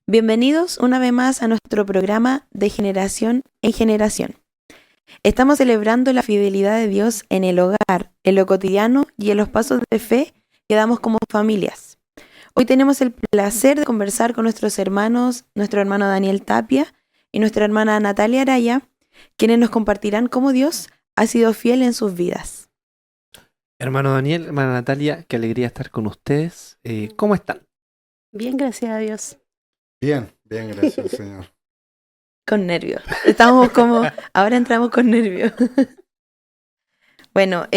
Bienvenidos una vez más a nuestro programa de Generación en Generación. Estamos celebrando la fidelidad de Dios en el hogar, en lo cotidiano y en los pasos de fe que damos como familias. Hoy tenemos el placer de conversar con nuestros hermanos, nuestro hermano Daniel Tapia y nuestra hermana Natalia Araya, quienes nos compartirán cómo Dios ha sido fiel en sus vidas. Hermano Daniel, hermana Natalia, qué alegría estar con ustedes. ¿Cómo están? Bien, gracias a Dios. Bien, gracias, Señor. Con nervios. Ahora entramos con nervios. Bueno,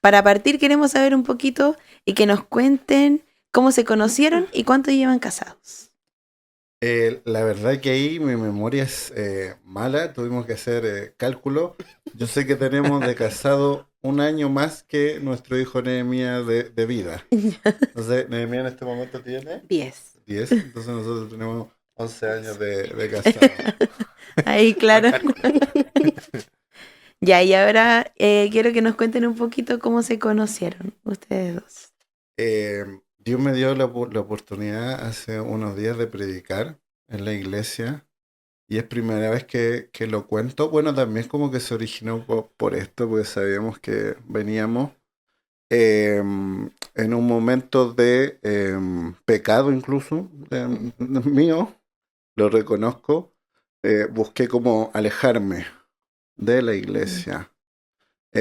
para partir queremos saber un poquito y que nos cuenten cómo se conocieron y cuánto llevan casados. La verdad que ahí mi memoria es mala, tuvimos que hacer cálculo. Yo sé que tenemos de casado un año más que nuestro hijo Nehemías de vida. Entonces, Nehemías en este momento tiene 10. 10, entonces nosotros tenemos 11 años de casado. Ahí, claro. Ya, y ahora quiero que nos cuenten un poquito cómo se conocieron ustedes dos. Dios me dio la oportunidad hace unos días de predicar en la iglesia y es primera vez que lo cuento. Bueno, también como que se originó por esto, porque sabíamos que veníamos en un momento de pecado incluso mío, lo reconozco. Busqué como alejarme de la iglesia,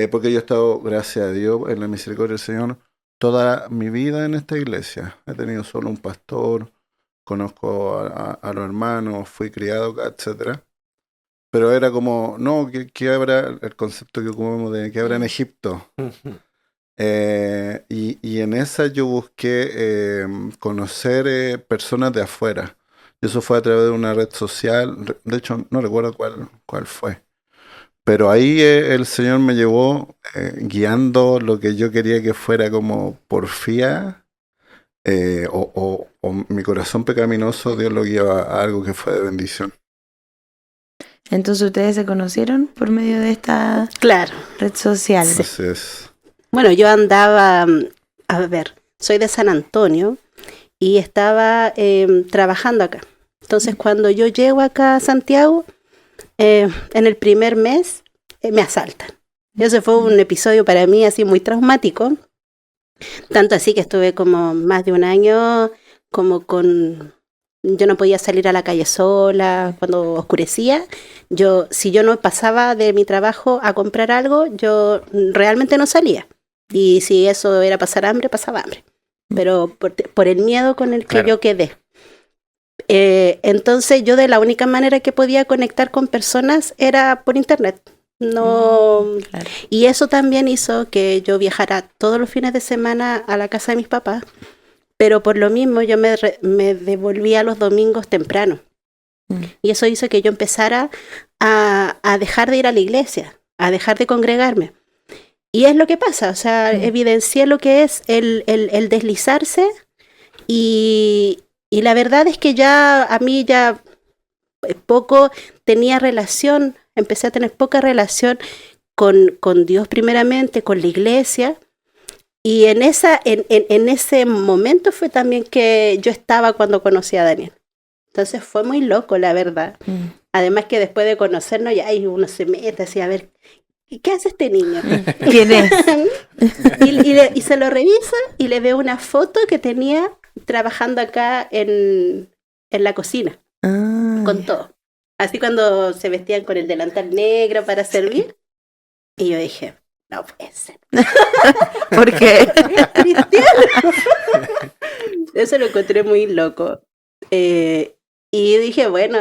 porque yo he estado, gracias a Dios, en la misericordia del Señor, toda mi vida en esta iglesia. He tenido solo un pastor, conozco a los hermanos, fui criado, etcétera. Pero era como, no, que habrá, el concepto que ocupamos de que habrá en Egipto. Y en esa yo busqué conocer personas de afuera. Y eso fue a través de una red social, de hecho no recuerdo cuál fue. Pero ahí el Señor me llevó guiando lo que yo quería que fuera como porfía, o mi corazón pecaminoso, Dios lo guiaba a algo que fue de bendición. Entonces ustedes se conocieron por medio de esta Claro. red social. Sí. Así es. Bueno, yo andaba, soy de San Antonio y estaba trabajando acá. Entonces, cuando yo llego acá a Santiago, en el primer mes me asaltan. Ese fue un episodio para mí así muy traumático. Tanto así que estuve como más de un año como yo no podía salir a la calle sola cuando oscurecía. Si yo no pasaba de mi trabajo a comprar algo, yo realmente no salía. Y si eso era pasar hambre, pasaba hambre. Pero por el miedo con el que Claro. yo quedé. Entonces yo de la única manera que podía conectar con personas era por internet. No, Claro. y eso también hizo que yo viajara todos los fines de semana a la casa de mis papás, pero por lo mismo yo me devolvía los domingos temprano. Y eso hizo que yo empezara a dejar de ir a la iglesia, a dejar de congregarme. Y es lo que pasa, o sea, evidencié lo que es el deslizarse y la verdad es que a mí ya poco tenía relación, empecé a tener poca relación con Dios primeramente, con la iglesia. Y en ese momento fue también que yo estaba cuando conocí a Daniel. Entonces fue muy loco, la verdad. Además que después de conocernos ya uno se mete así a ver, ¿qué hace este niño? ¿Quién es? y se lo revisa y le veo una foto que tenía trabajando acá en la cocina, con todo. Así cuando se vestían con el delantal negro para servir. Y yo dije, no puede ser. ¿Por qué? Cristiano. Eso lo encontré muy loco. Y dije, bueno,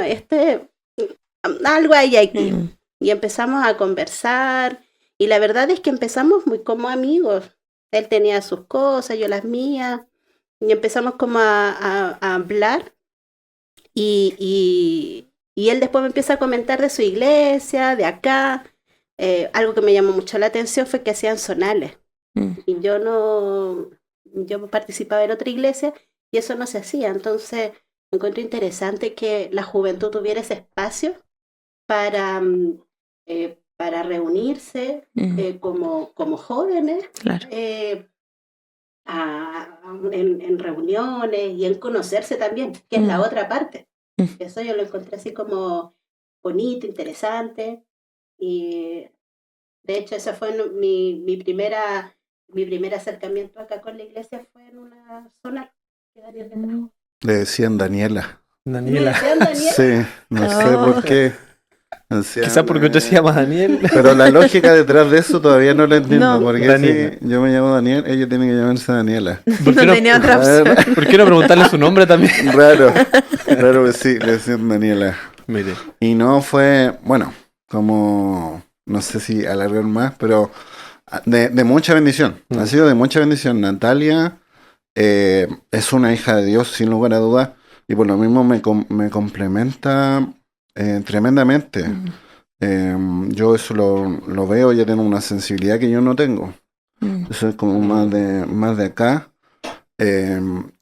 algo hay aquí. Y empezamos a conversar. Y la verdad es que empezamos muy como amigos. Él tenía sus cosas, yo las mías. Y empezamos como a hablar. Y él después me empieza a comentar de su iglesia, de acá. Algo que me llamó mucho la atención fue que hacían zonales. Y yo participaba en otra iglesia y eso no se hacía. Entonces me encuentro interesante que la juventud tuviera ese espacio para reunirse como jóvenes, Claro. en reuniones y en conocerse también, que es la otra parte. Eso yo lo encontré así como bonito, interesante. Y de hecho, ese fue mi primer acercamiento acá con la iglesia, fue en una zona que Daniel me trajo. Le decían Daniela. ¿Me Daniela. decían Daniel? Sí, no sé Oh. por qué. Decían, Quizás porque usted se llama Daniel. Pero la lógica detrás de eso todavía no la entiendo. No. Porque Daniela. si yo me llamo Daniel, ella tiene que llamarse Daniela. ¿Por qué No no- tenía otra A ver, opción. ¿Por qué no preguntarle su nombre también? Raro, raro que sí, le decían Daniela. Mire. Y no fue, bueno, como, no sé si alargar más, pero de mucha bendición. Ha sido de mucha bendición. Natalia es una hija de Dios, sin lugar a dudas, y por lo mismo me complementa tremendamente. Yo eso lo veo, ella tiene una sensibilidad que yo no tengo. Eso es como más de acá.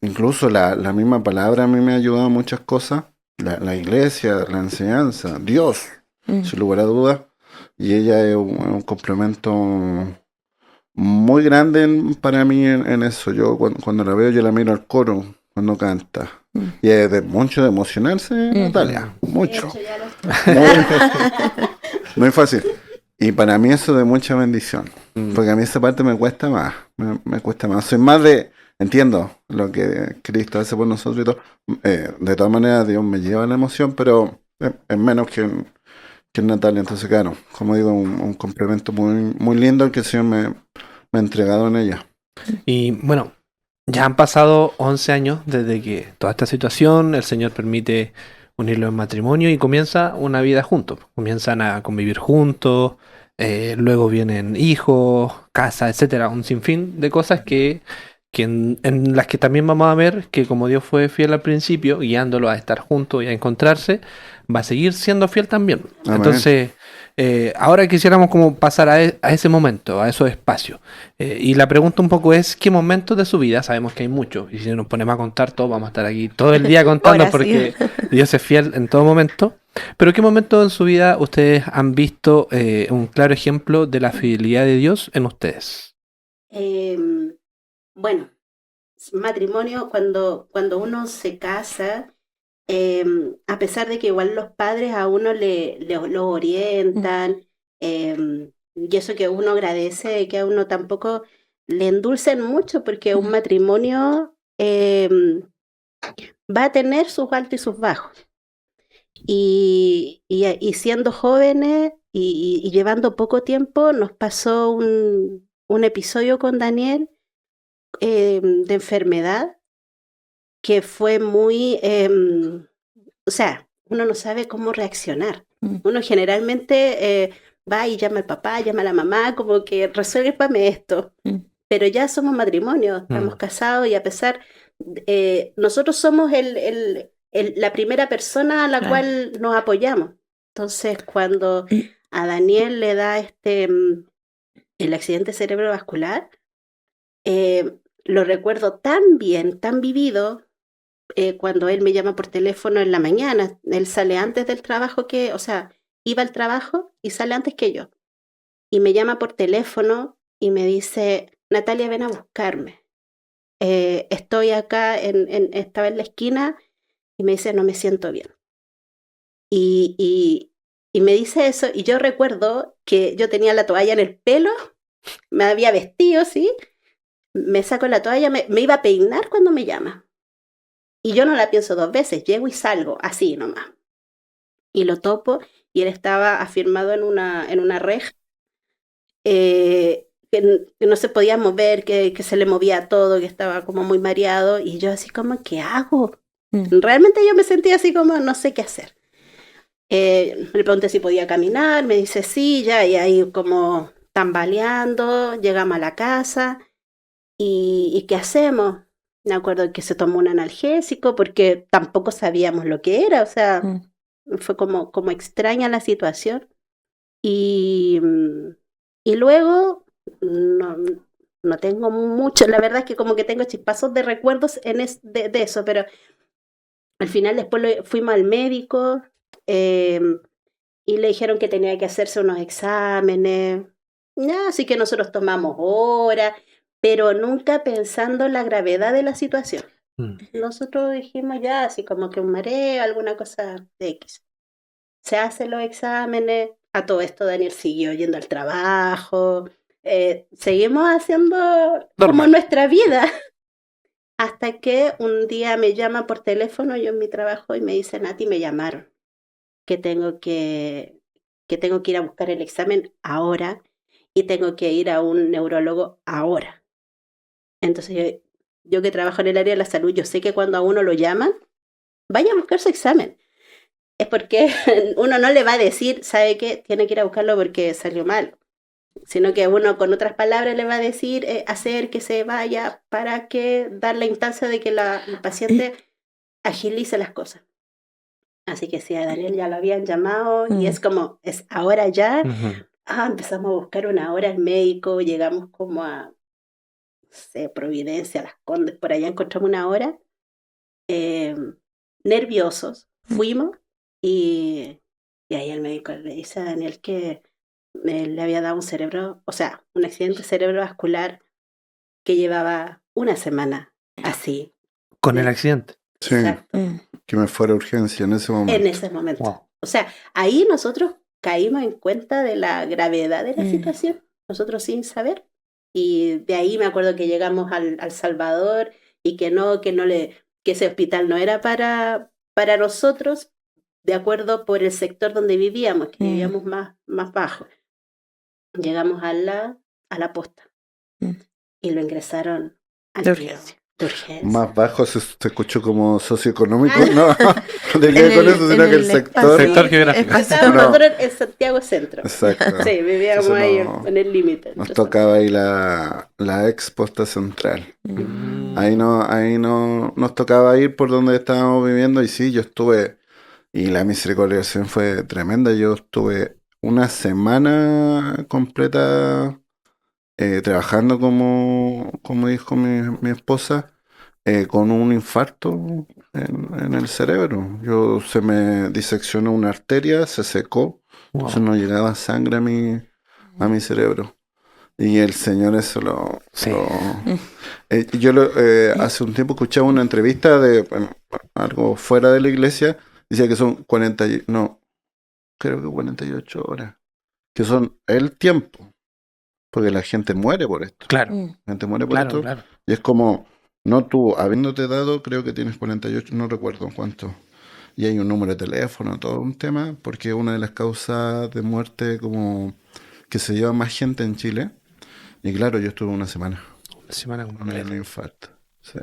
Incluso la misma palabra a mí me ha ayudado a muchas cosas. La iglesia, la enseñanza, Dios, sin lugar a dudas. Y ella es un complemento muy grande para mí en eso. Yo cuando la veo, yo la miro al coro cuando canta. Y es de mucho de emocionarse, Natalia. Mucho. De hecho, ya lo Muy fácil. Y para mí eso de mucha bendición. Porque a mí esa parte me cuesta más. Me cuesta más. Soy más de... Entiendo lo que Cristo hace por nosotros y todo. De todas maneras, Dios me lleva a la emoción, pero es menos que Natalia. Entonces, claro, como digo, un complemento muy lindo el que el Señor me ha entregado en ella. Y bueno, ya han pasado 11 años desde que toda esta situación, el Señor permite unirlos en matrimonio y comienza una vida juntos. Comienzan a convivir juntos, luego vienen hijos, casa, etcétera. Un sinfín de cosas que en las que también vamos a ver que como Dios fue fiel al principio, guiándolo a estar juntos y a encontrarse, va a seguir siendo fiel también. Amén. Entonces, ahora quisiéramos como pasar a ese momento, a esos espacios. Y la pregunta un poco es, ¿qué momentos de su vida? Sabemos que hay muchos, y si nos ponemos a contar todos, vamos a estar aquí todo el día contando Ahora sí. porque Dios es fiel en todo momento. Pero ¿qué momentos en su vida ustedes han visto un claro ejemplo de la fidelidad de Dios en ustedes? Bueno, matrimonio, cuando uno se casa, a pesar de que igual los padres a uno lo orientan, y eso que uno agradece, que a uno tampoco le endulcen mucho, porque un matrimonio va a tener sus altos y sus bajos. Y siendo jóvenes y llevando poco tiempo, nos pasó un episodio con Daniel de enfermedad que fue muy, o sea, uno no sabe cómo reaccionar. Uno generalmente va y llama al papá, llama a la mamá, como que resuélvame esto. Pero ya somos matrimonio, estamos casados y a pesar, nosotros somos la primera persona a la Claro. cual nos apoyamos. Entonces, cuando a Daniel le da el accidente cerebrovascular, lo recuerdo tan bien, tan vivido, cuando él me llama por teléfono en la mañana. Él sale antes del trabajo o sea, iba al trabajo y sale antes que yo. Y me llama por teléfono y me dice, Natalia, ven a buscarme. Estoy acá, estaba en la esquina y me dice, no me siento bien. Y me dice eso y yo recuerdo que yo tenía la toalla en el pelo, me había vestido, ¿sí? Me saco la toalla, me iba a peinar cuando me llama. Y yo no la pienso dos veces, llego y salgo, así nomás. Y lo topo, y él estaba afirmado en una reja, que no se podía mover, que se le movía todo, que estaba como muy mareado, y yo así como, ¿qué hago? Realmente yo me sentía así como, no sé qué hacer. Le pregunté si podía caminar, me dice sí, ya, y ahí como tambaleando, llegamos a la casa, ¿y qué hacemos? Me acuerdo que se tomó un analgésico porque tampoco sabíamos lo que era, o sea, fue como extraña la situación. Y luego no tengo mucho, la verdad es que como que tengo chispazos de recuerdos de eso, pero al final después fuimos al médico y le dijeron que tenía que hacerse unos exámenes, así que nosotros tomamos horas, pero nunca pensando en la gravedad de la situación. Nosotros dijimos ya, así como que un mareo, alguna cosa de X. Se hacen los exámenes, a todo esto Daniel siguió yendo al trabajo, seguimos haciendo como Normal. nuestra vida, hasta que un día me llaman por teléfono, yo en mi trabajo, y me dicen, Nati, me llamaron, que tengo que ir a buscar el examen ahora y tengo que ir a un neurólogo ahora. Entonces yo que trabajo en el área de la salud, yo sé que cuando a uno lo llaman, vaya a buscar su examen. Es porque uno no le va a decir, ¿sabe qué? Tiene que ir a buscarlo porque salió mal. Sino que uno con otras palabras le va a decir, hacer que se vaya para que dar la instancia de que el paciente agilice las cosas. Así que sí, a Daniel ya lo habían llamado y es como, es ahora ya. Empezamos a buscar una hora al médico, llegamos como a, no sé, Providencia, Las Condes, por allá encontramos una hora. Nerviosos, fuimos y ahí el médico le dice a Daniel que le había dado un accidente cerebrovascular que llevaba una semana así. Con el accidente. Sí, Exacto. que me fuera urgencia en ese momento. En ese momento. Wow. O sea, ahí nosotros caímos en cuenta de la gravedad de la situación, nosotros sin saber. Y de ahí me acuerdo que llegamos al Salvador y que ese hospital no era para nosotros, de acuerdo por el sector donde vivíamos, que vivíamos más bajo. Llegamos a la posta y lo ingresaron de urgencia. Más bajo se escuchó como socioeconómico, no te quedé con eso, sino que el sector. Sector geográfico. Estábamos nosotros en Santiago Centro. Exacto. Sí, vivíamos ahí en el límite. Nos tocaba ahí la ex posta central. Ahí no nos tocaba ir por donde estábamos viviendo, y sí, yo estuve, y la misericordia fue tremenda. Yo estuve una semana completa trabajando, como dijo mi esposa, con un infarto en el cerebro. Se me diseccionó una arteria, se secó, entonces no llegaba sangre a mi cerebro. Y el Señor eso lo... Sí. Hace un tiempo escuchaba una entrevista de algo fuera de la iglesia, decía que son 48 horas, que son el tiempo. Porque la gente muere por esto. Claro. La gente muere por esto. Claro. Y es como, no tú, habiéndote dado, creo que tienes 48, no recuerdo cuánto. Y hay un número de teléfono, todo un tema, porque es una de las causas de muerte como que se lleva más gente en Chile. Y claro, yo estuve una semana. Una semana con el infarto. Sí.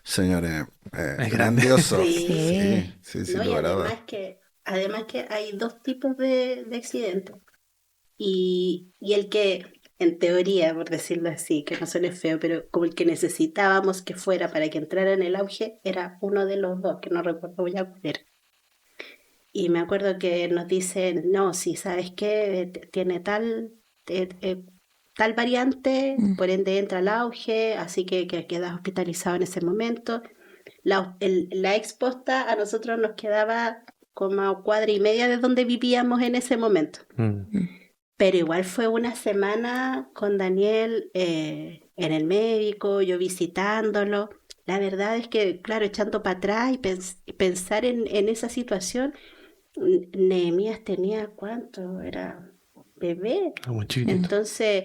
Señores, es grandioso. Sí, no, y además que hay dos tipos de accidentes. Y el que, en teoría, por decirlo así, que no suene feo, pero como el que necesitábamos que fuera para que entrara en el auge, era uno de los dos, que no recuerdo ya cuál era. Y me acuerdo que nos dicen, no, si sabes que tiene tal variante, por ende entra al auge, así que quedas hospitalizado en ese momento. La ex posta a nosotros nos quedaba como a cuadra y media de donde vivíamos en ese momento. Pero igual fue una semana con Daniel en el médico, yo visitándolo. La verdad es que, claro, echando para atrás y pensar en esa situación, Nehemías tenía, ¿cuánto? Era bebé. Muy chiquitito. Entonces,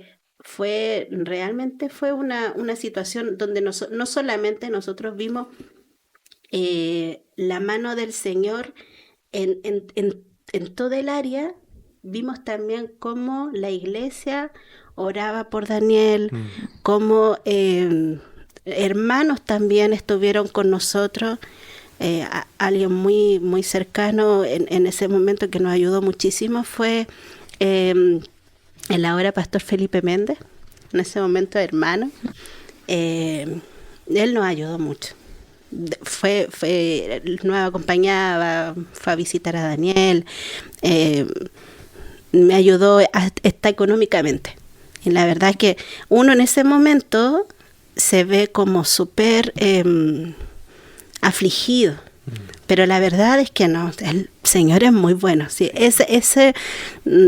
realmente fue una situación donde no solamente nosotros vimos la mano del Señor en todo el área, vimos también cómo la iglesia oraba por Daniel, cómo hermanos también estuvieron con nosotros, alguien muy, muy cercano en ese momento que nos ayudó muchísimo fue el ahora pastor Felipe Méndez, en ese momento hermano. Él nos ayudó mucho. Nos acompañaba, fue a visitar a Daniel, me ayudó hasta económicamente. Y la verdad es que uno en ese momento se ve como súper afligido, pero la verdad es que no, el Señor es muy bueno. ¿Sí? Ese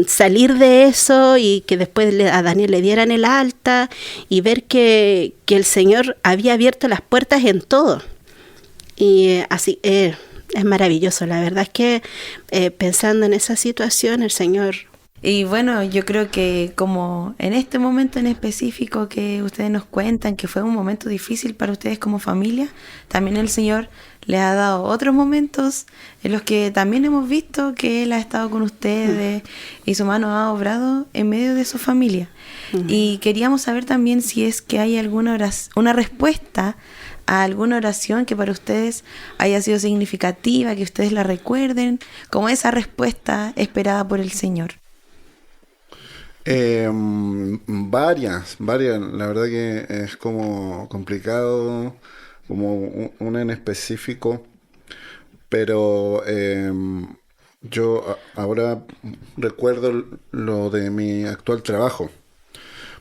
salir de eso y que después a Daniel le dieran el alta y ver que el Señor había abierto las puertas en todo. Y así es maravilloso. La verdad es que pensando en esa situación, el Señor... Y bueno, yo creo que como en este momento en específico que ustedes nos cuentan que fue un momento difícil para ustedes como familia, también el Señor les ha dado otros momentos en los que también hemos visto que Él ha estado con ustedes y su mano ha obrado en medio de su familia. Y queríamos saber también si es que hay alguna una respuesta a alguna oración que para ustedes haya sido significativa, que ustedes la recuerden, como esa respuesta esperada por el Señor. Varias. La verdad que es como complicado, como una en específico, pero yo ahora recuerdo lo de mi actual trabajo.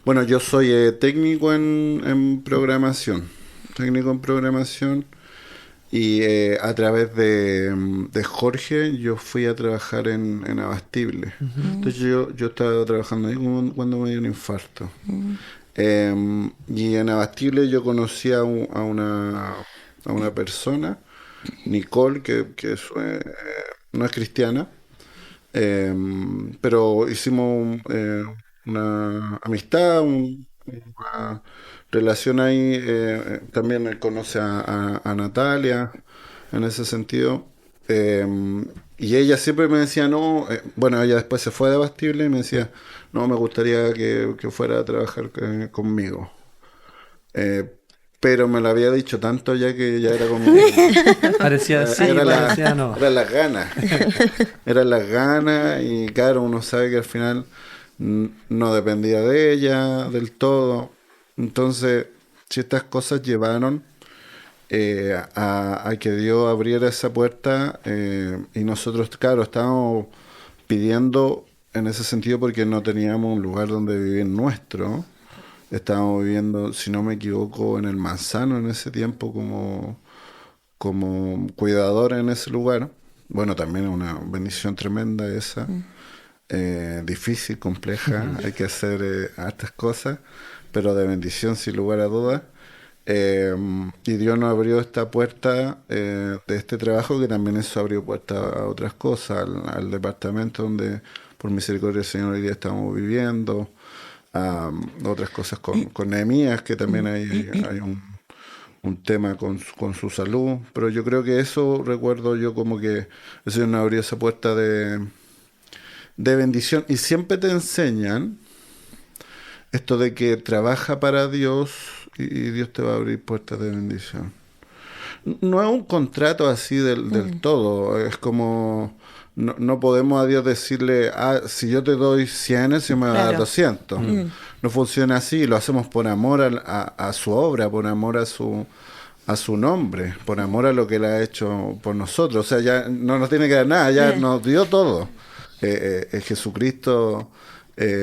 Bueno, yo soy técnico en programación, y a través de Jorge yo fui a trabajar en Abastible. Entonces yo estaba trabajando ahí cuando me dio un infarto. Y en Abastible yo conocí a una persona, Nicole, que no es cristiana, pero hicimos una amistad, una relación ahí. También él conoce a Natalia en ese sentido. Eh, y ella siempre me decía, no, bueno, ella después se fue de Abastible y me decía, no, me gustaría que fuera a trabajar conmigo. Eh, pero me lo había dicho tanto ya que ya era como... Parecía sí, parecía no. Eran las ganas. Eran las ganas y claro, uno sabe que al final no dependía de ella del todo. Entonces, si estas cosas llevaron a que Dios abriera esa puerta, y nosotros, claro, estábamos pidiendo en ese sentido porque no teníamos un lugar donde vivir nuestro. Estábamos viviendo, si no me equivoco, en el Manzano en ese tiempo como cuidador en ese lugar. Bueno, también es una bendición tremenda esa. Difícil, compleja, hay que hacer hartas cosas, pero de bendición sin lugar a dudas. Y Dios nos abrió esta puerta de este trabajo, que también eso abrió puertas a otras cosas, al departamento donde por misericordia del Señor hoy día estamos viviendo, a otras cosas con Nehemías, que también hay un tema con su salud, pero yo creo que eso recuerdo yo como que el Señor nos abrió esa puerta de bendición. Y siempre te enseñan esto de que trabaja para Dios y Dios te va a abrir puertas de bendición. No es un contrato así del todo, es como no podemos a Dios decirle, si yo te doy 100, se me va a dar 200. No funciona así, lo hacemos por amor a su obra, por amor a su nombre, por amor a lo que Él ha hecho por nosotros. O sea, ya no nos tiene que dar nada, ya nos dio todo. Jesucristo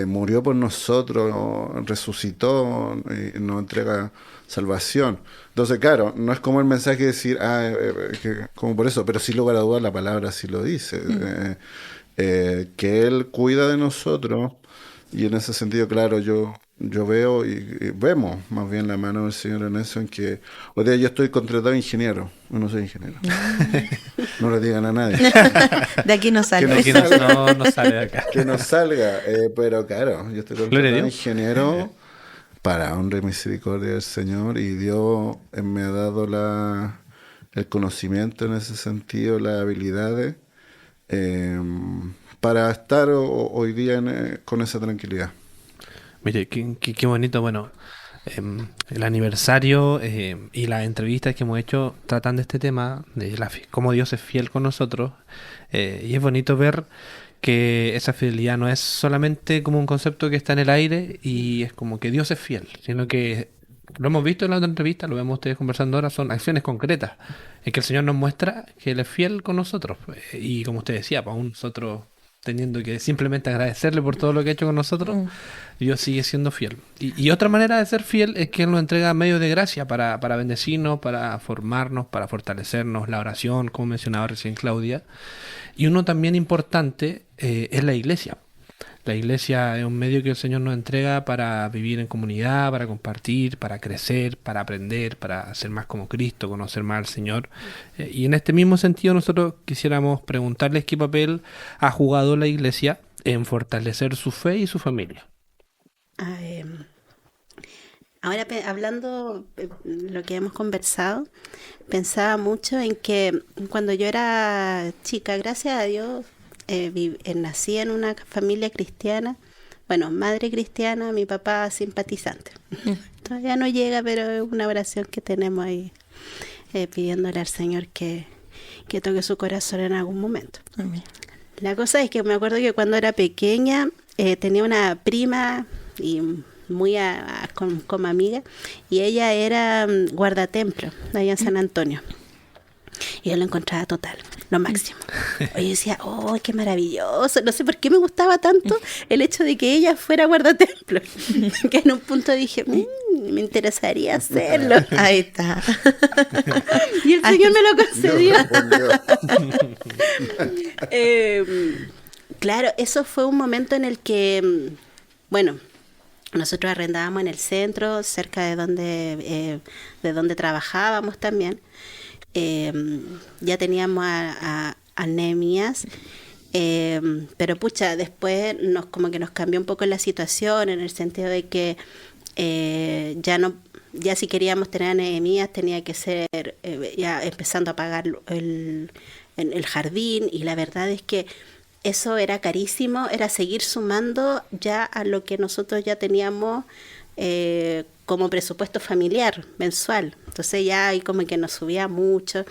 murió por nosotros, resucitó y nos entrega salvación. Entonces, claro, no es como el mensaje de decir, como por eso, pero sin lugar a dudas la palabra sí lo dice, que Él cuida de nosotros, y en ese sentido, claro, yo veo y vemos más bien la mano del Señor en eso, en que hoy día yo estoy contratado ingeniero, yo no soy ingeniero. No le digan a nadie. De aquí no sale. Aquí no sale de acá. Que no salga, pero claro, yo estoy contratado ingeniero para honra y misericordia del Señor, y Dios me ha dado el conocimiento en ese sentido, las habilidades, para estar hoy día con esa tranquilidad. Mire, qué bonito. Bueno, el aniversario y las entrevistas que hemos hecho tratan de este tema, de cómo Dios es fiel con nosotros, y es bonito ver que esa fidelidad no es solamente como un concepto que está en el aire y es como que Dios es fiel, sino que lo hemos visto en la otra entrevista, lo vemos ustedes conversando ahora, son acciones concretas, en que el Señor nos muestra que Él es fiel con nosotros, y como usted decía, pues aún nosotros teniendo que simplemente agradecerle por todo lo que ha hecho con nosotros, Dios sigue siendo fiel. Y otra manera de ser fiel es que Él nos entrega medios de gracia para bendecirnos, para formarnos, para fortalecernos, la oración, como mencionaba recién Claudia. Y uno también importante es la iglesia. La iglesia es un medio que el Señor nos entrega para vivir en comunidad, para compartir, para crecer, para aprender, para ser más como Cristo, conocer más al Señor. Y en este mismo sentido nosotros quisiéramos preguntarles qué papel ha jugado la iglesia en fortalecer su fe y su familia. Ah, Ahora hablando lo que hemos conversado, pensaba mucho en que cuando yo era chica, gracias a Dios, nací en una familia cristiana, bueno, madre cristiana, mi papá simpatizante. Todavía no llega, pero es una oración que tenemos ahí pidiéndole al Señor que toque su corazón en algún momento. Amén. La cosa es que me acuerdo que cuando era pequeña tenía una prima y muy como amiga, y ella era guardatemplo allá en San Antonio. Y yo la encontraba total, lo máximo. Oye, yo decía, oh, qué maravilloso. No sé por qué me gustaba tanto el hecho de que ella fuera guardatemplo. Que en un punto dije, me interesaría hacerlo. Ahí está. Y el Señor me lo concedió. Claro, eso fue un momento en el que, bueno, nosotros arrendábamos en el centro, cerca de donde trabajábamos también. Ya teníamos a Nehemías, pero pucha, después como que nos cambió un poco la situación, en el sentido de que ya si queríamos tener a Nehemías tenía que ser ya empezando a pagar el jardín, y la verdad es que eso era carísimo, era seguir sumando ya a lo que nosotros ya teníamos como presupuesto familiar mensual. Entonces ya ahí como que nos subía mucho.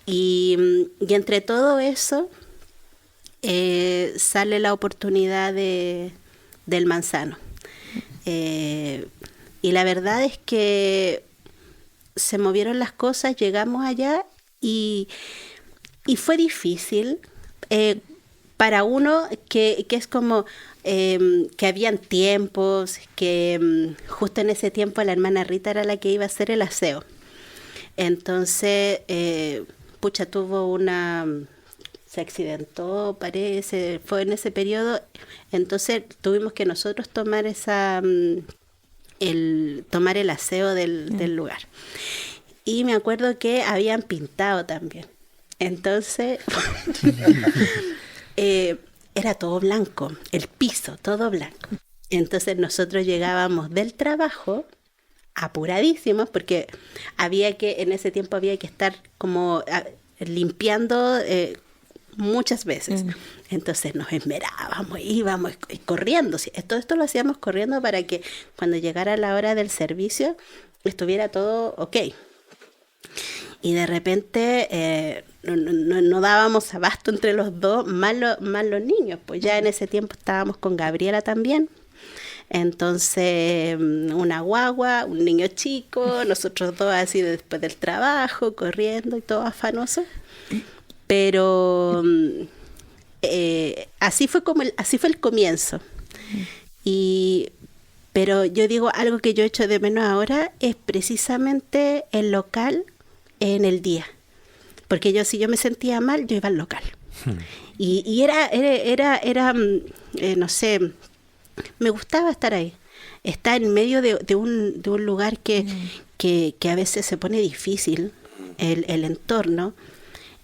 Y entre todo eso sale la oportunidad del manzano. Y la verdad es que se movieron las cosas, llegamos allá y fue difícil. Para uno que es como que habían tiempos, que justo en ese tiempo la hermana Rita era la que iba a hacer el aseo. Entonces, pucha, se accidentó, parece, fue en ese periodo. Entonces tuvimos que nosotros tomar el aseo del lugar. Y me acuerdo que habían pintado también. Entonces... era todo blanco, el piso, todo blanco. Entonces nosotros llegábamos del trabajo apuradísimos, porque en ese tiempo había que estar como limpiando muchas veces. Entonces nos esmerábamos, íbamos corriendo. Todo esto lo hacíamos corriendo para que cuando llegara la hora del servicio estuviera todo ok. Y de repente no dábamos abasto entre los dos, más los niños. Pues ya en ese tiempo estábamos con Gabriela también. Entonces, una guagua, un niño chico, nosotros dos así después del trabajo, corriendo y todo afanoso. Pero así fue el comienzo. Pero yo digo, algo que yo echo de menos ahora es precisamente el local en el día. Porque si yo me sentía mal, yo iba al local. Y era no sé, me gustaba estar ahí. Está en medio de un lugar que a veces se pone difícil, el entorno,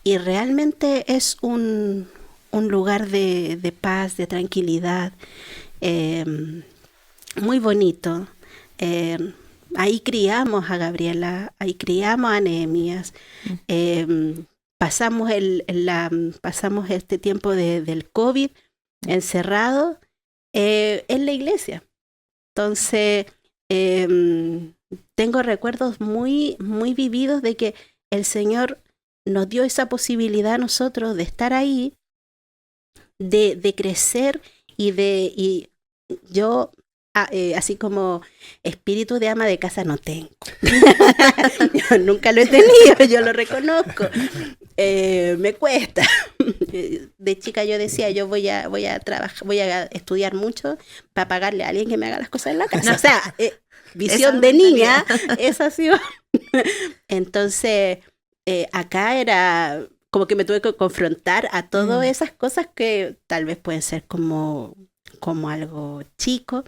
y realmente es un lugar de paz, de tranquilidad, muy bonito. Ahí criamos a Gabriela, ahí criamos a Nehemías. Pasamos este tiempo del COVID encerrado en la iglesia. Entonces, tengo recuerdos muy, muy vividos de que el Señor nos dio esa posibilidad a nosotros de estar ahí, de crecer y yo... así como espíritu de ama de casa no tengo. Yo nunca lo he tenido, yo lo reconozco. Me cuesta. De chica yo decía, yo voy a trabajar, voy a estudiar mucho para pagarle a alguien que me haga las cosas en la casa. O sea, visión de niña, esa ha sido. Entonces, acá era como que me tuve que confrontar a todas esas cosas que tal vez pueden ser como como algo chico,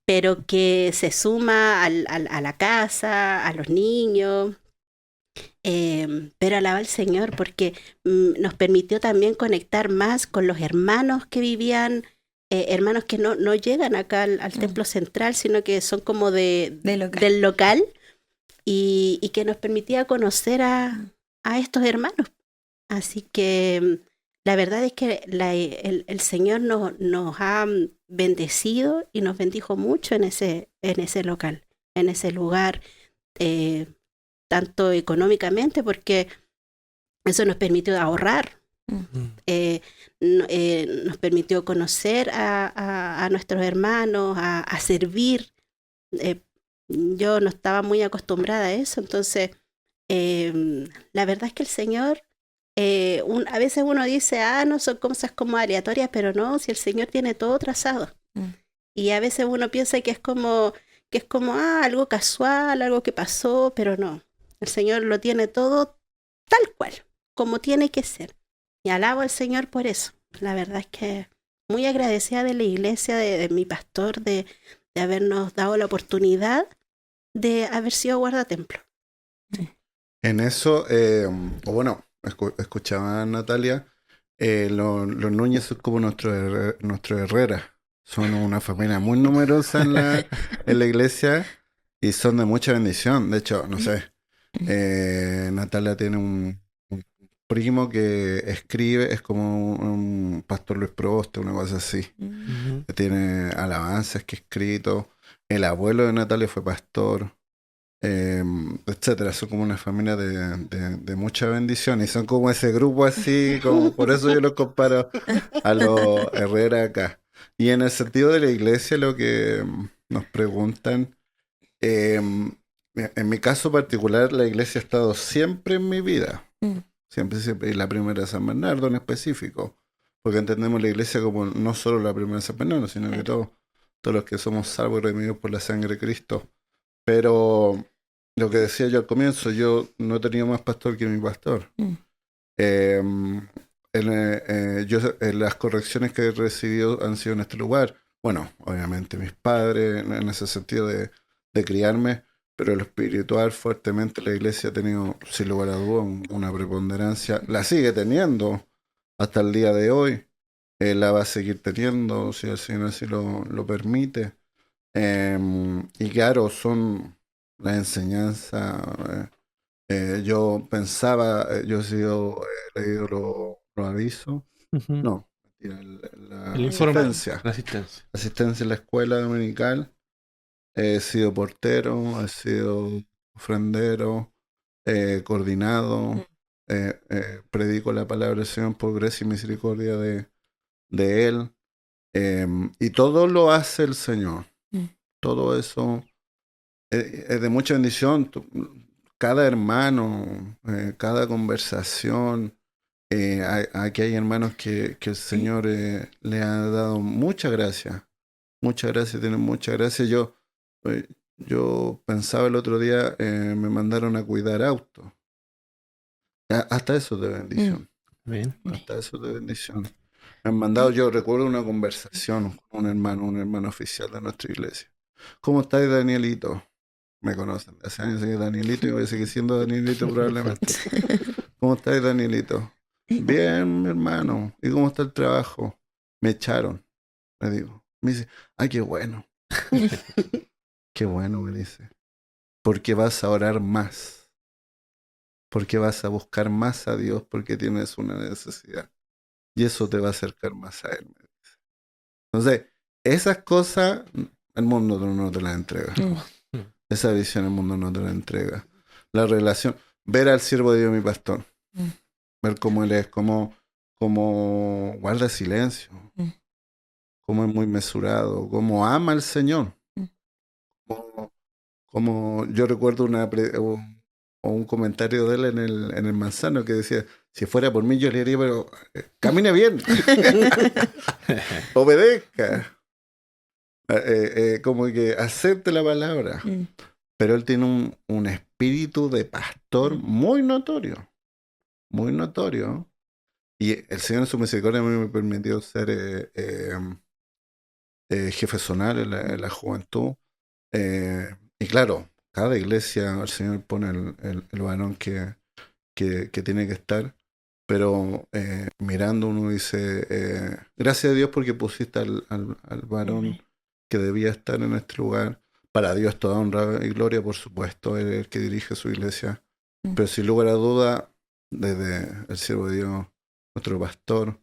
pero que se suma a la casa, a los niños. Pero alaba al Señor porque nos permitió también conectar más con los hermanos que vivían, hermanos que no llegan acá al templo central, sino que son como del local, y que nos permitía conocer a estos hermanos. Así que la verdad es que el Señor nos ha bendecido y nos bendijo mucho en ese local, en ese lugar, tanto económicamente, porque eso nos permitió ahorrar, nos permitió conocer a nuestros hermanos, a servir. Yo no estaba muy acostumbrada a eso, entonces la verdad es que el Señor, a veces uno dice, no son cosas como aleatorias, pero no, si el Señor tiene todo trazado. Y a veces uno piensa que es como algo casual, algo que pasó, pero no. El Señor lo tiene todo tal cual, como tiene que ser. Y alabo al Señor por eso. La verdad es que muy agradecida de la iglesia, de mi pastor, de habernos dado la oportunidad de haber sido guardatemplo. En eso, escuchaba a Natalia, los Núñez son como nuestro Herrera. Son una familia muy numerosa en la iglesia y son de mucha bendición. De hecho, no sé, Natalia tiene un primo que escribe, es como un pastor Luis Proboste, una cosa así. Que tiene alabanzas que ha escrito. El abuelo de Natalia fue pastor, etcétera. Son como una familia de mucha bendición y son como ese grupo así, como por eso yo los comparo a los Herrera acá. Y en el sentido de la iglesia, lo que nos preguntan, en mi caso particular, la iglesia ha estado siempre en mi vida. Siempre, siempre. Y la primera de San Bernardo en específico. Porque entendemos la iglesia como no solo la primera de San Bernardo, sino que todos los que somos salvos y redimidos por la sangre de Cristo. Pero lo que decía yo al comienzo, yo no he tenido más pastor que mi pastor. Las correcciones que he recibido han sido en este lugar. Bueno, obviamente mis padres, en ese sentido de criarme, pero lo espiritual fuertemente la iglesia ha tenido, sin lugar a dudas, una preponderancia. La sigue teniendo hasta el día de hoy. La va a seguir teniendo, si el Señor así lo permite. Y claro, son la enseñanza. Yo pensaba, yo he leído los avisos. No, la El informe, asistencia. la asistencia. Asistencia en la escuela dominical. He sido portero, he sido ofrendero, coordinado. Predico la palabra del Señor por gracia y misericordia de Él. Y todo lo hace el Señor. Todo eso es de mucha bendición. Cada hermano, cada conversación. Aquí hay hermanos que el Señor le ha dado mucha gracia. Muchas gracias, tienen mucha gracia. Yo pensaba el otro día, me mandaron a cuidar autos. Hasta eso de bendición. Bien. Hasta eso de bendición. Me han mandado, yo recuerdo una conversación con un hermano oficial de nuestra iglesia. ¿Cómo estáis, Danielito? Me conocen. Hace años que Danielito y voy a seguir siendo Danielito probablemente. ¿Cómo estáis, Danielito? Bien, mi hermano. ¿Y cómo está el trabajo? Me echaron, le digo. Me dice, ay, qué bueno. Qué bueno, me dice. Porque vas a orar más. Porque vas a buscar más a Dios porque tienes una necesidad. Y eso te va a acercar más a Él, me dice. Entonces, esas cosas el mundo no te las entrega. Esa visión el mundo no te la entrega. La relación, ver al siervo de Dios, mi pastor. Ver cómo Él es, cómo guarda silencio. Cómo es muy mesurado, cómo ama al Señor. Como yo recuerdo un comentario de él en el Manzano que decía, si fuera por mí yo le diría, pero camine bien, obedezca, como que acepte la palabra. Pero él tiene un espíritu de pastor muy notorio, y el Señor en su misericordia a mí me permitió ser jefe zonal en la juventud. Y claro, cada iglesia el Señor pone el varón que tiene que estar, pero mirando uno dice, gracias a Dios porque pusiste al varón que debía estar en este lugar. Para Dios toda honra y gloria, por supuesto, Él es el que dirige su iglesia. Pero sin lugar a duda, desde el siervo de Dios, nuestro pastor,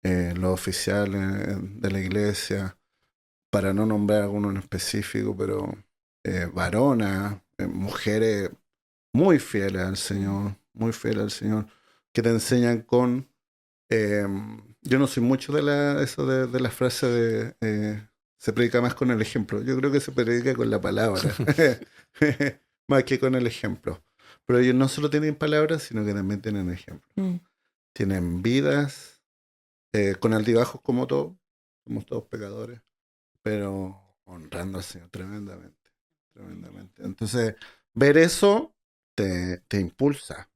los oficiales de la iglesia, para no nombrar alguno en específico, pero varonas, mujeres muy fieles al Señor, muy fieles al Señor, que te enseñan con... yo no soy mucho de eso de la frase de se predica más con el ejemplo. Yo creo que se predica con la palabra, más que con el ejemplo. Pero ellos no solo tienen palabras, sino que también tienen ejemplos. Tienen vidas, con altibajos como todos, somos todos pecadores, pero honrando al Señor tremendamente, tremendamente. Entonces, ver eso te impulsa.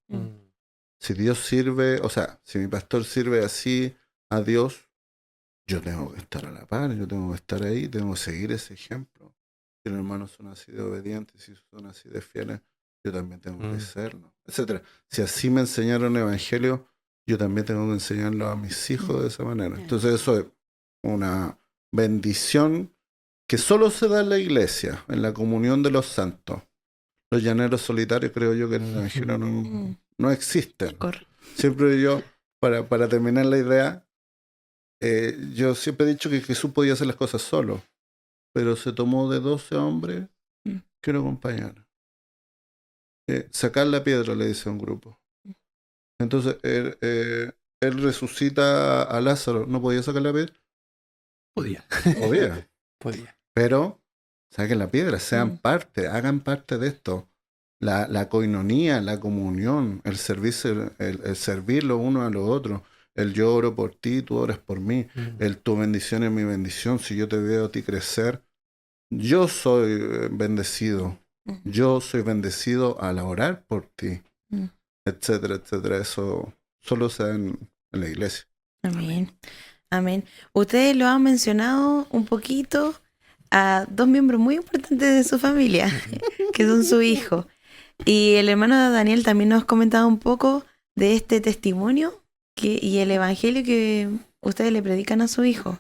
Si Dios sirve, o sea, si mi pastor sirve así a Dios, yo tengo que estar a la par, yo tengo que estar ahí, tengo que seguir ese ejemplo. Si los hermanos son así de obedientes, si son así de fieles, yo también tengo que serlo, etcétera. Si así me enseñaron el evangelio, yo también tengo que enseñarlo a mis hijos de esa manera. Entonces eso es una bendición que solo se da en la iglesia, en la comunión de los santos. Los llaneros solitarios creo yo que en el evangelio no existen. Siempre yo, para terminar la idea, yo siempre he dicho que Jesús podía hacer las cosas solo, pero se tomó de 12 hombres que lo acompañaron. Sacar la piedra, le dice a un grupo. Entonces, él resucita a Lázaro. ¿No podía sacar la piedra? Podía. Podía. Pero saquen la piedra, sean parte, hagan parte de esto. La coinonía, la comunión, el servicio, el servir lo uno a lo otro. El yo oro por ti, tú oras por mí. El tu bendición es mi bendición. Si yo te veo a ti crecer, yo soy bendecido. Yo soy bendecido al orar por ti. Etcétera, etcétera. Eso solo se da en la iglesia. Amén. Amén. Ustedes lo han mencionado un poquito a dos miembros muy importantes de su familia, que son su hijo. Y el hermano Daniel también nos ha comentado un poco de este testimonio y el evangelio que ustedes le predican a su hijo.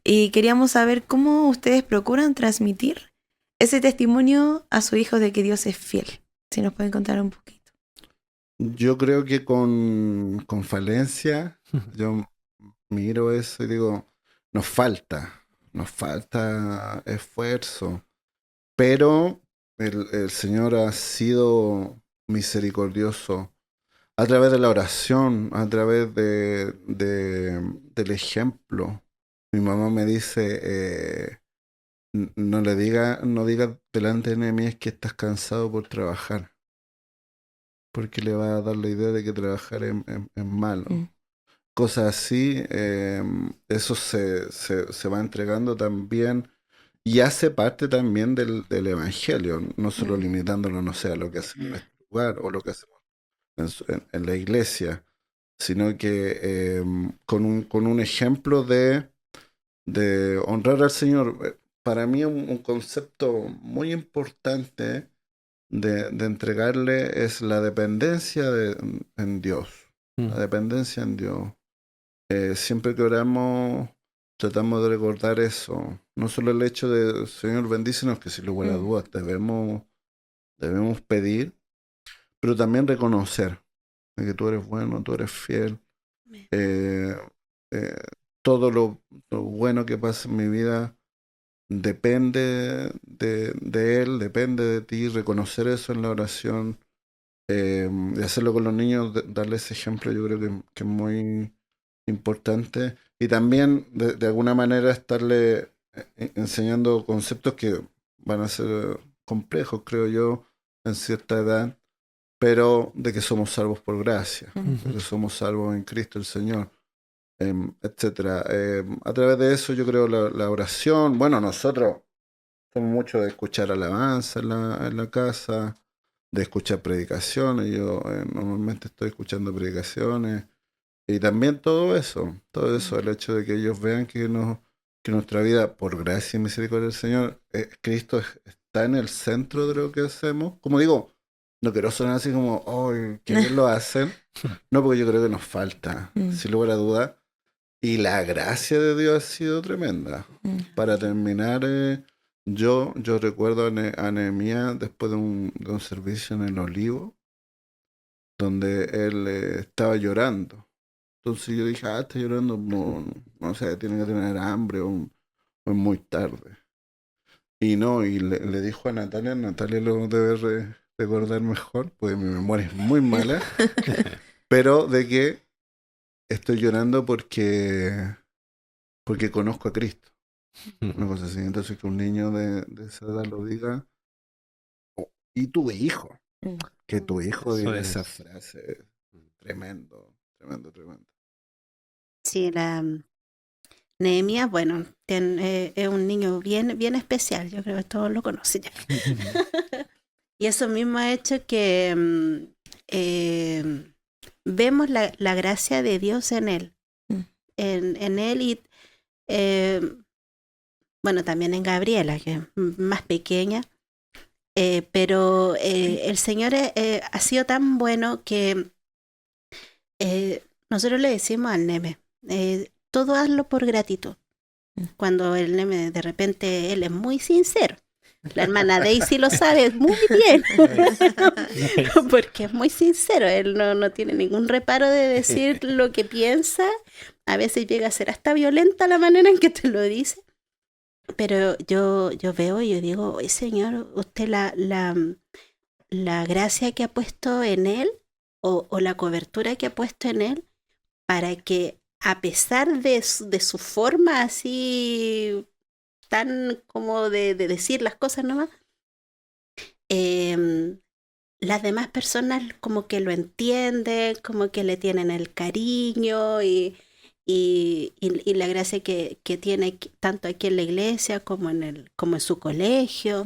Y queríamos saber cómo ustedes procuran transmitir ese testimonio a su hijo de que Dios es fiel. Si nos pueden contar un poquito. Yo creo que con falencia, yo miro eso y digo, nos falta esfuerzo, pero el Señor ha sido misericordioso a través de la oración, a través del ejemplo. Mi mamá me dice, no digas delante de Nehemías que estás cansado por trabajar, porque le va a dar la idea de que trabajar es malo. Cosas así, eso se va entregando también y hace parte también del evangelio, no solo limitándolo, no sé, a lo que hacemos en este lugar o lo que hacemos en la iglesia, sino que con un ejemplo de honrar al Señor. Para mí un concepto muy importante de entregarle es la dependencia en Dios, la dependencia en Dios. Siempre que oramos tratamos de recordar eso, no solo el hecho de Señor bendícenos, que sin lugar a dudas debemos pedir, pero también reconocer que tú eres bueno, tú eres fiel. Todo lo bueno que pasa en mi vida depende de Él, depende de ti. Reconocer eso en la oración, y hacerlo con los niños, darles ese ejemplo, yo creo que es muy importante. Y también de alguna manera estarle enseñando conceptos que van a ser complejos, creo yo, en cierta edad, pero de que somos salvos por gracia, de que somos salvos en Cristo el Señor, etcétera. A través de eso yo creo la oración. Bueno, nosotros somos mucho de escuchar alabanza en la casa, de escuchar predicaciones. Yo normalmente estoy escuchando predicaciones. Y también todo eso, el hecho de que ellos vean que que nuestra vida, por gracia y misericordia del Señor, Cristo está en el centro de lo que hacemos. Como digo, no quiero sonar así como, ¡ay, qué bien lo hacen! No, porque yo creo que nos falta, sin lugar a duda. Y la gracia de Dios ha sido tremenda. Para terminar, yo recuerdo a Nehemías después de un servicio en el Olivo, donde él estaba llorando. Entonces yo dije, está llorando, no sé, tiene que tener hambre o es muy tarde. Y no, y le dijo a Natalia lo debe recordar mejor, porque mi memoria es muy mala, pero de que estoy llorando porque conozco a Cristo. Una cosa así. Entonces que un niño de esa edad lo diga, y tu hijo, que tu hijo diga esa frase, tremendo. Sí, Nehemías, bueno, es un niño bien especial, yo creo que todos lo conocen ya. Y eso mismo ha hecho que vemos la gracia de Dios en él. En él y, bueno, también en Gabriela, que es más pequeña. Pero el Señor ha sido tan bueno que nosotros le decimos al Neme, todo hazlo por gratitud. Cuando el Neme de repente, él es muy sincero. La hermana Daisy lo sabe muy bien, porque es muy sincero, él no tiene ningún reparo de decir lo que piensa, a veces llega a ser hasta violenta la manera en que te lo dice, pero yo veo y yo digo, oye Señor, usted la gracia que ha puesto en él, o la cobertura que ha puesto en él, para que a pesar de su forma así tan como de decir las cosas nomás, las demás personas como que lo entienden, como que le tienen el cariño y la gracia que tiene tanto aquí en la iglesia como en su colegio.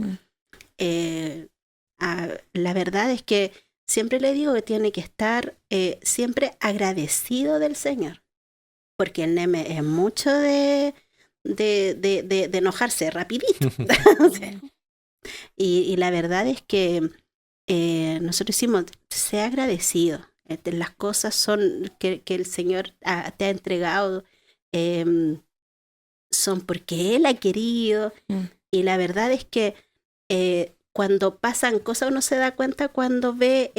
La verdad es que siempre le digo que tiene que estar siempre agradecido del Señor, porque el Neme es mucho de enojarse rapidito. O sea, y la verdad es que nosotros decimos, sea agradecido. Las cosas son que el Señor te ha entregado, son porque Él ha querido. Y la verdad es que cuando pasan cosas uno se da cuenta cuando ve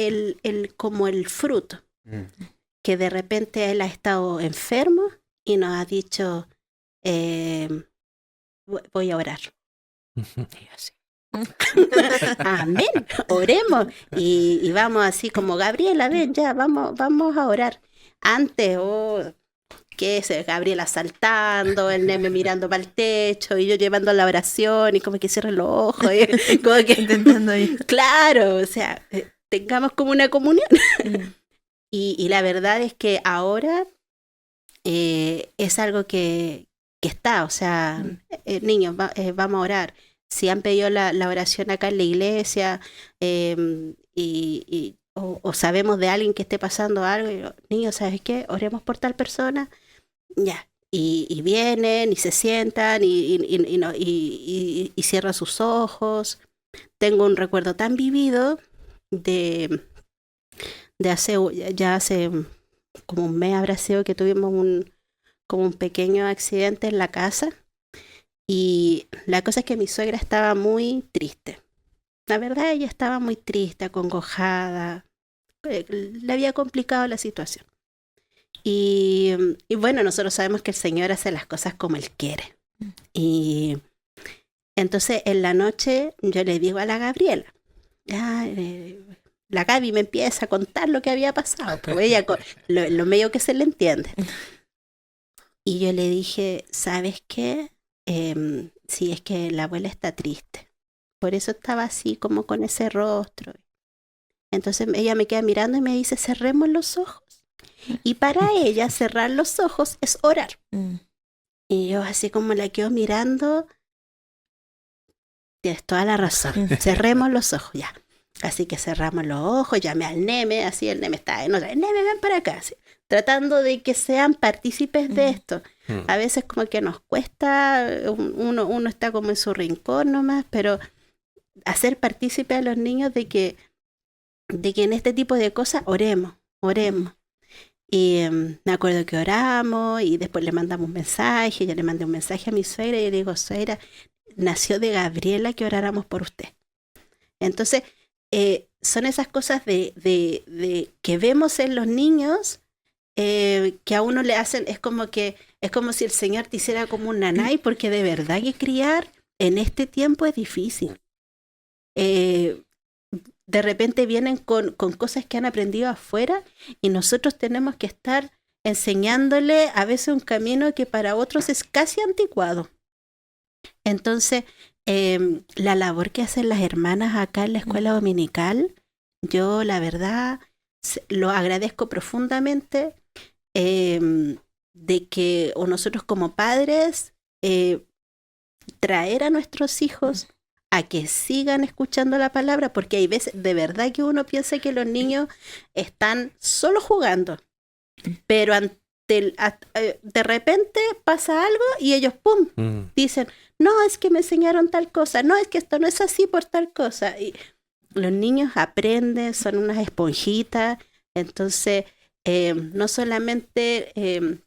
como el fruto. Que de repente Él ha estado enfermo y nos ha dicho, voy a orar. Y así. Amén, oremos y vamos así como Gabriela, ven ya, vamos a orar. Antes, ¿qué es? Gabriela saltando, el Neme mirando para el techo y yo llevando la oración y como que cierre los ojos y como que intentando ir. Claro, o sea, tengamos como una comunión. Y la verdad es que ahora es algo que está, o sea, niños, vamos a orar. Si han pedido la oración acá en la iglesia o sabemos de alguien que esté pasando algo, niños, ¿sabes qué? Oremos por tal persona, ya. Y vienen y se sientan y cierran sus ojos. Tengo un recuerdo tan vivido de hace como un mes habrá sido que tuvimos como un pequeño accidente en la casa. Y la cosa es que mi suegra estaba muy triste. La verdad, ella estaba muy triste, acongojada. Le había complicado la situación. Y bueno, nosotros sabemos que el Señor hace las cosas como Él quiere. Y entonces en la noche yo le digo a la Gabriela, la Gaby me empieza a contar lo que había pasado. Pues ella, lo medio que se le entiende. Y yo le dije, ¿sabes qué? Sí, es que la abuela está triste. Por eso estaba así como con ese rostro. Entonces ella me queda mirando y me dice, cerremos los ojos. Y para ella cerrar los ojos es orar. Y yo así como la quedo mirando, tienes toda la razón, cerremos los ojos ya. Así que cerramos los ojos, llamé al neme, así el neme está en otra, neme, ven para acá, así, tratando de que sean partícipes de esto. A veces como que nos cuesta, uno está como en su rincón nomás, pero hacer partícipe a los niños de que en este tipo de cosas oremos. Y me acuerdo que oramos y después le mandamos un mensaje, yo le mandé un mensaje a mi suegra y le digo, suegra, nació de Gabriela que oráramos por usted. Entonces, son esas cosas de que vemos en los niños que a uno le hacen, es como si el Señor te hiciera como un nanay, porque de verdad que criar en este tiempo es difícil. De repente vienen con cosas que han aprendido afuera y nosotros tenemos que estar enseñándole a veces un camino que para otros es casi anticuado. Entonces, la labor que hacen las hermanas acá en la escuela dominical, yo la verdad lo agradezco profundamente, de que o nosotros como padres traer a nuestros hijos a que sigan escuchando la palabra, porque hay veces de verdad que uno piensa que los niños están solo jugando, pero de repente pasa algo y ellos pum, dicen, no, es que me enseñaron tal cosa, no, es que esto no es así por tal cosa. Y los niños aprenden, son unas esponjitas, entonces no solamente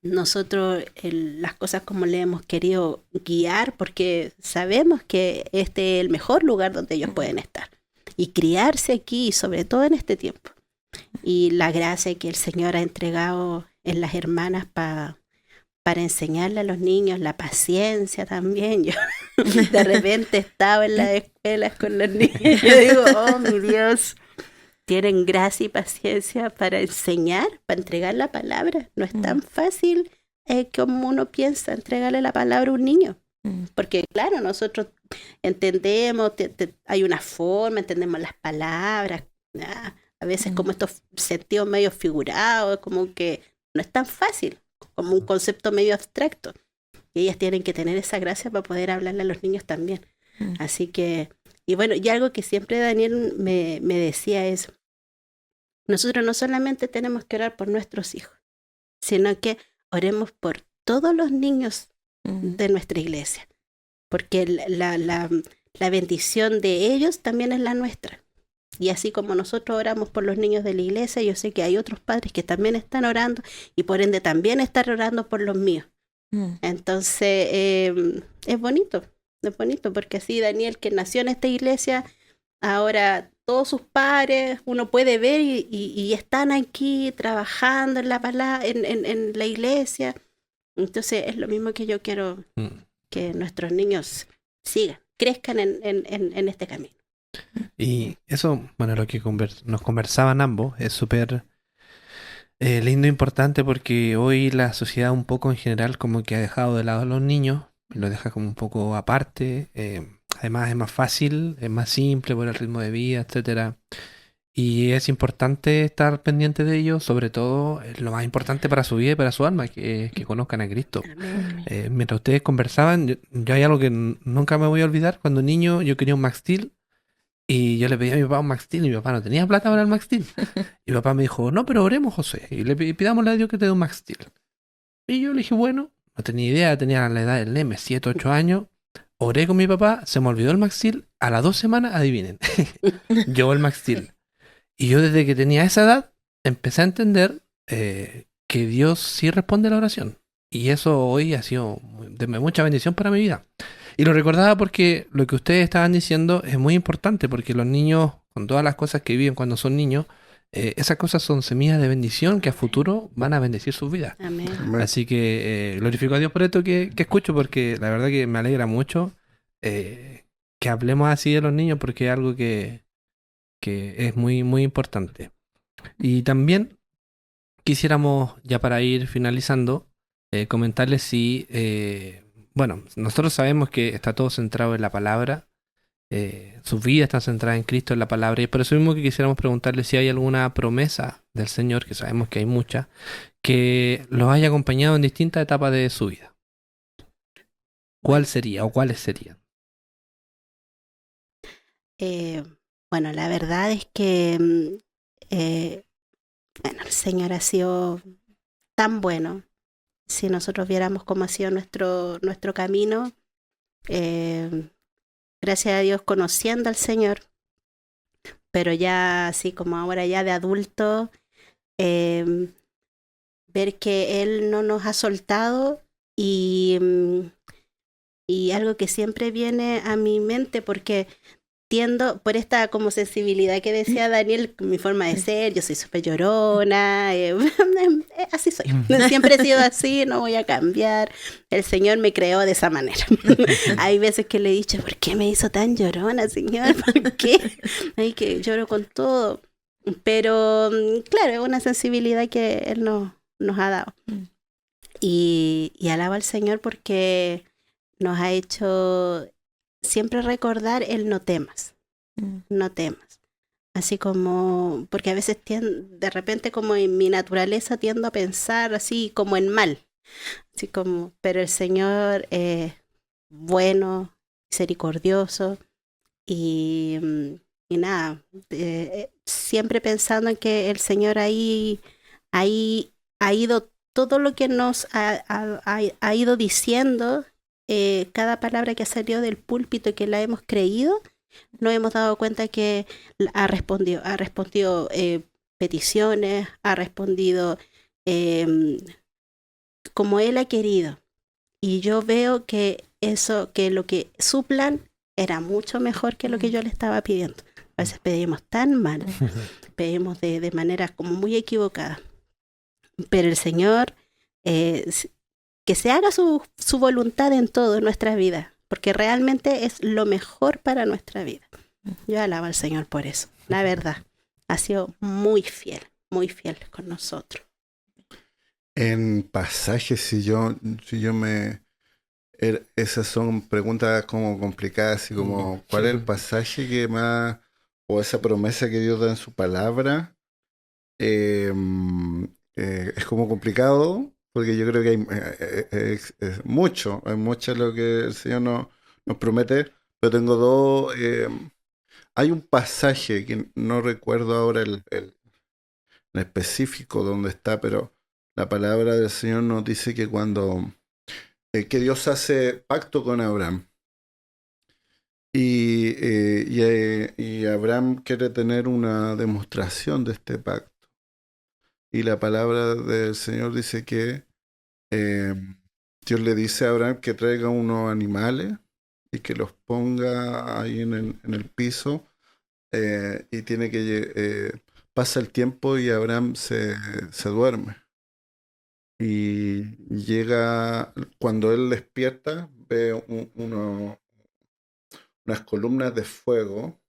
nosotros las cosas como le hemos querido guiar, porque sabemos que este es el mejor lugar donde ellos pueden estar y criarse aquí, sobre todo en este tiempo. Y la gracia que el Señor ha entregado en las hermanas para enseñarle a los niños, la paciencia también. Yo de repente estaba en las escuelas con los niños y yo digo, oh mi Dios, tienen gracia y paciencia para enseñar, para entregar la palabra. No es tan fácil como uno piensa entregarle la palabra a un niño. Porque claro, nosotros entendemos, hay una forma, entendemos las palabras, a veces como estos sentidos medio figurados, como que no es tan fácil, como un concepto medio abstracto. Y ellas tienen que tener esa gracia para poder hablarle a los niños también. Así que, y bueno, y algo que siempre Daniel me decía es, nosotros no solamente tenemos que orar por nuestros hijos, sino que oremos por todos los niños de nuestra iglesia, porque la bendición de ellos también es la nuestra. Y así como nosotros oramos por los niños de la iglesia, yo sé que hay otros padres que también están orando y por ende también están orando por los míos. Entonces, es bonito porque así Daniel, que nació en esta iglesia, ahora todos sus padres uno puede ver y están aquí trabajando en en la iglesia. Entonces es lo mismo que yo quiero que nuestros niños sigan, crezcan en este camino. Y eso, bueno, lo que nos conversaban ambos es súper lindo e importante, porque hoy la sociedad un poco en general como que ha dejado de lado a los niños, lo deja como un poco aparte. Además es más fácil, es más simple por el ritmo de vida, etcétera. Y es importante estar pendiente de ellos, sobre todo lo más importante para su vida y para su alma, que conozcan a Cristo. Mientras ustedes conversaban, yo hay algo que nunca me voy a olvidar. Cuando niño yo quería un Max Steel y yo le pedí a mi papá un Max Steel y mi papá no tenía plata para el Max Steel. Y mi papá me dijo, no, pero oremos, José, y pidámosle a Dios que te dé un Max Steel. Y yo le dije, bueno, no tenía idea, tenía la edad del Neme, 7, 8 años. Oré con mi papá, se me olvidó el Max Steel. A las 2 semanas, adivinen, llegó el Max Steel. Y yo desde que tenía esa edad empecé a entender que Dios sí responde a la oración. Y eso hoy ha sido de mucha bendición para mi vida. Y lo recordaba porque lo que ustedes estaban diciendo es muy importante, porque los niños, con todas las cosas que viven cuando son niños, esas cosas son semillas de bendición que a futuro van a bendecir sus vidas. Amén. Así que glorifico a Dios por esto que escucho, porque la verdad que me alegra mucho que hablemos así de los niños, porque es algo que es muy, muy importante. Y también quisiéramos, ya para ir finalizando, comentarles si, bueno, nosotros sabemos que está todo centrado en la palabra, su vida está centrada en Cristo, en la palabra, y por eso mismo que quisiéramos preguntarles si hay alguna promesa del Señor, que sabemos que hay muchas, que los haya acompañado en distintas etapas de su vida. ¿Cuál sería o cuáles serían? Bueno, la verdad es que bueno, el Señor ha sido tan bueno. Si nosotros viéramos cómo ha sido nuestro camino, eh, gracias a Dios conociendo al Señor, pero ya así como ahora ya de adulto, eh, ver que Él no nos ha soltado y algo que siempre viene a mi mente porque tiendo por esta como sensibilidad que decía Daniel, mi forma de ser, yo soy súper llorona, así soy, siempre he sido así, no voy a cambiar, el Señor me creó de esa manera. Hay veces que le he dicho, ¿por qué me hizo tan llorona, Señor? ¿Por qué? Ay, que lloro con todo, pero claro, es una sensibilidad que Él nos ha dado. Y alabo al Señor porque nos ha hecho siempre recordar el no temas, no temas. Así como, porque a veces de repente como en mi naturaleza tiendo a pensar así como en mal, así como, pero el Señor es bueno, misericordioso y, y nada, siempre pensando en que el Señor ahí ha ido todo lo que nos ha ido diciendo, cada palabra que ha salido del púlpito que la hemos creído, nos hemos dado cuenta que ha respondido peticiones, ha respondido como Él ha querido. Y yo veo que lo que su plan era mucho mejor que lo que yo le estaba pidiendo. A veces pedimos tan mal, pedimos de manera como muy equivocada. Pero el Señor, que se haga su voluntad en todo en nuestra vida, porque realmente es lo mejor para nuestra vida. Yo alabo al Señor por eso, la verdad. Ha sido muy fiel con nosotros. En pasajes, si yo esas son preguntas como complicadas, así como, ¿cuál es el pasaje que más, o esa promesa que Dios da en su palabra? Es como complicado, porque yo creo que hay mucho lo que el Señor nos promete, pero tengo dos. Hay un pasaje que no recuerdo ahora el específico dónde está, pero la palabra del Señor nos dice que cuando que Dios hace pacto con Abraham y Abraham quiere tener una demostración de este pacto. Y la palabra del Señor dice que Dios le dice a Abraham que traiga unos animales y que los ponga ahí en el piso, y tiene que pasa el tiempo y Abraham se duerme. Y llega, cuando él despierta, ve unas columnas de fuego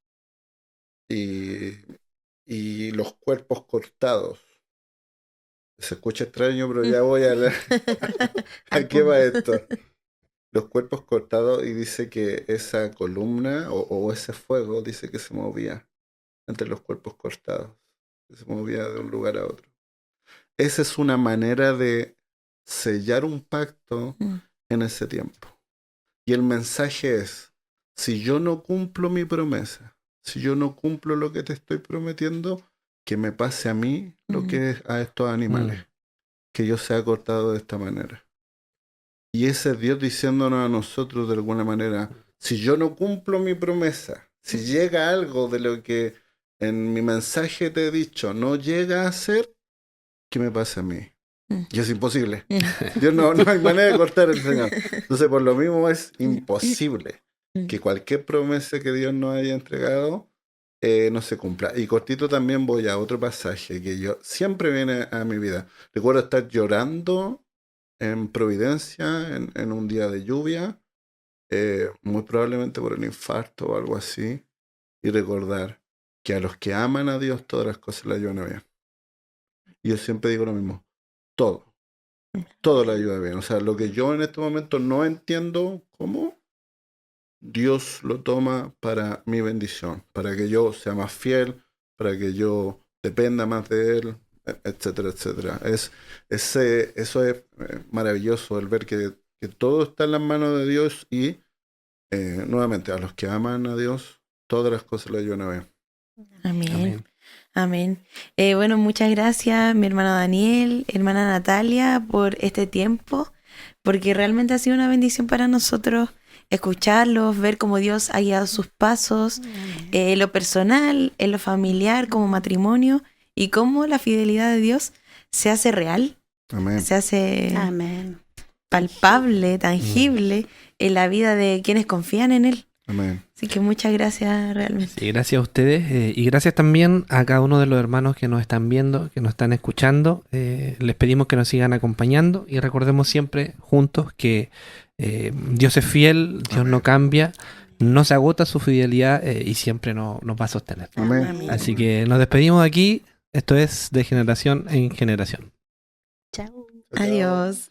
y los cuerpos cortados. Se escucha extraño, pero ya voy a ¿A qué va esto? Los cuerpos cortados, y dice que esa columna o ese fuego, dice que se movía entre los cuerpos cortados, que se movía de un lugar a otro. Esa es una manera de sellar un pacto en ese tiempo. Y el mensaje es, si yo no cumplo mi promesa, si yo no cumplo lo que te estoy prometiendo, que me pase a mí lo que es a estos animales, que yo sea cortado de esta manera. Y ese es Dios diciéndonos a nosotros de alguna manera, si yo no cumplo mi promesa, si llega algo de lo que en mi mensaje te he dicho no llega a ser, ¿qué me pasa a mí? Y es imposible. Dios no hay manera de cortar el Señor. Entonces, por lo mismo es imposible que cualquier promesa que Dios nos haya entregado no se cumpla. Y cortito también voy a otro pasaje que yo siempre viene a mi vida. Recuerdo estar llorando en Providencia en un día de lluvia, muy probablemente por el infarto o algo así, y recordar que a los que aman a Dios todas las cosas le ayudan a bien. Y yo siempre digo lo mismo, todo le ayuda bien. O sea, lo que yo en este momento no entiendo cómo, Dios lo toma para mi bendición, para que yo sea más fiel, para que yo dependa más de Él, etcétera, etcétera. Eso es maravilloso, el ver que todo está en las manos de Dios y nuevamente a los que aman a Dios, todas las cosas le ayudan a bien. Amén. Amén. Amén. Bueno, muchas gracias, mi hermano Daniel, hermana Natalia, por este tiempo, porque realmente ha sido una bendición para nosotros escucharlos, ver cómo Dios ha guiado sus pasos, en lo personal, en lo familiar, como matrimonio, y cómo la fidelidad de Dios se hace real, Amén. se hace Amén. palpable, tangible en la vida de quienes confían en Él. Amén. Así que muchas gracias realmente. Sí, gracias a ustedes y gracias también a cada uno de los hermanos que nos están viendo, que nos están escuchando. Les pedimos que nos sigan acompañando y recordemos siempre juntos que Dios es fiel, Dios Amén. no cambia, no se agota su fidelidad y siempre nos va a sostener. Amén. Amén. Así que nos despedimos de aquí. Esto es De Generación en Generación. Chao. Chao, chao. Adiós.